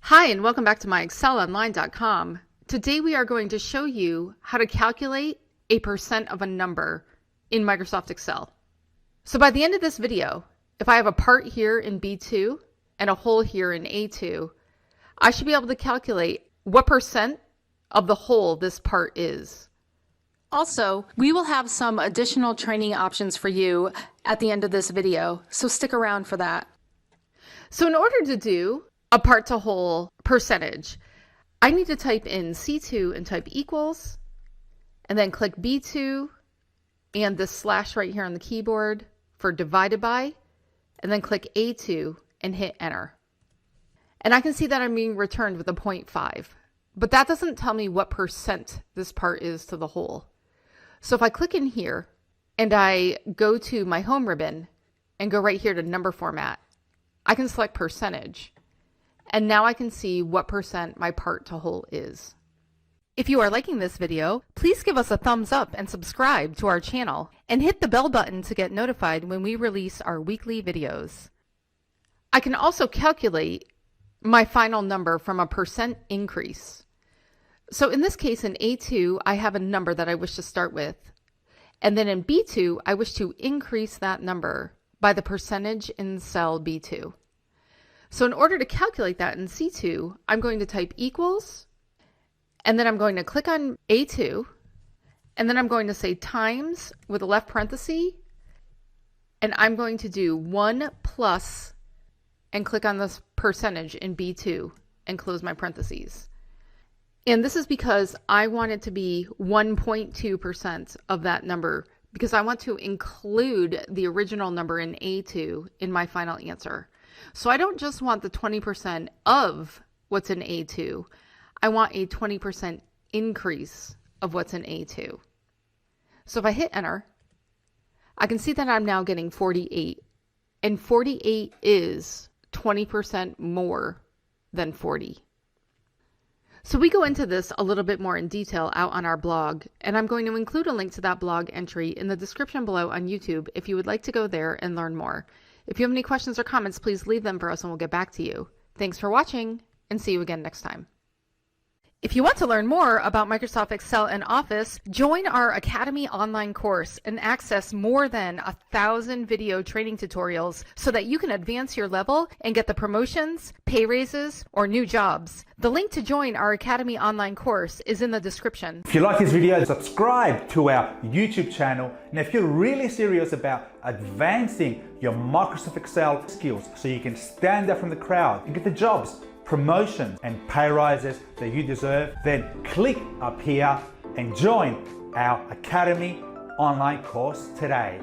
Hi, and welcome back to MyExcelOnline.com. Today we are going to show you how to calculate a percent of a number in Microsoft Excel. So by the end of this video, if I have a part here in B2 and a whole here in A2, I should be able to calculate what percent of the whole this part is. Also, we will have some additional training options for you at the end of this video, so stick around for that. So in order to do a part to whole percentage, I need to type in C2 and type equals, and then click B2 and this slash right here on the keyboard for divided by, and then click A2 and hit enter. And I can see that I'm being returned with a 0.5, but that doesn't tell me what percent this part is to the whole. So if I click in here and I go to my home ribbon and go right here to number format, I can select percentage. And now I can see what percent my part to whole is. If you are liking this video, please give us a thumbs up and subscribe to our channel and hit the bell button to get notified when we release our weekly videos. I can also calculate my final number from a percent increase. So in this case in A2, I have a number that I wish to start with. And then in B2, I wish to increase that number by the percentage in cell B2. So in order to calculate that in C2, I'm going to type equals, and then I'm going to click on A2, and then I'm going to say times with a left parenthesis, and I'm going to do 1 plus, and click on this percentage in B2 and close my parentheses. And this is because I want it to be 1.2% of that number, because I want to include the original number in A2 in my final answer. So I don't just want the 20% of what's in A2. I want a 20% increase of what's in A2. So if I hit enter, I can see that I'm now getting 48. And 48 is 20% more than 40. So we go into this a little bit more in detail out on our blog, and I'm going to include a link to that blog entry in the description below on YouTube if you would like to go there and learn more. If you have any questions or comments, please leave them for us and we'll get back to you. Thanks for watching, and see you again next time. If you want to learn more about Microsoft Excel and Office, join our Academy online course and access more than 1,000 video training tutorials so that you can advance your level and get the promotions, pay raises, or new jobs. The link to join our Academy online course is in the description. If you like this video, subscribe to our YouTube channel. And if you're really serious about advancing your Microsoft Excel skills so you can stand out from the crowd and get the jobs, promotions and pay rises that you deserve, then click up here and join our Academy online course today.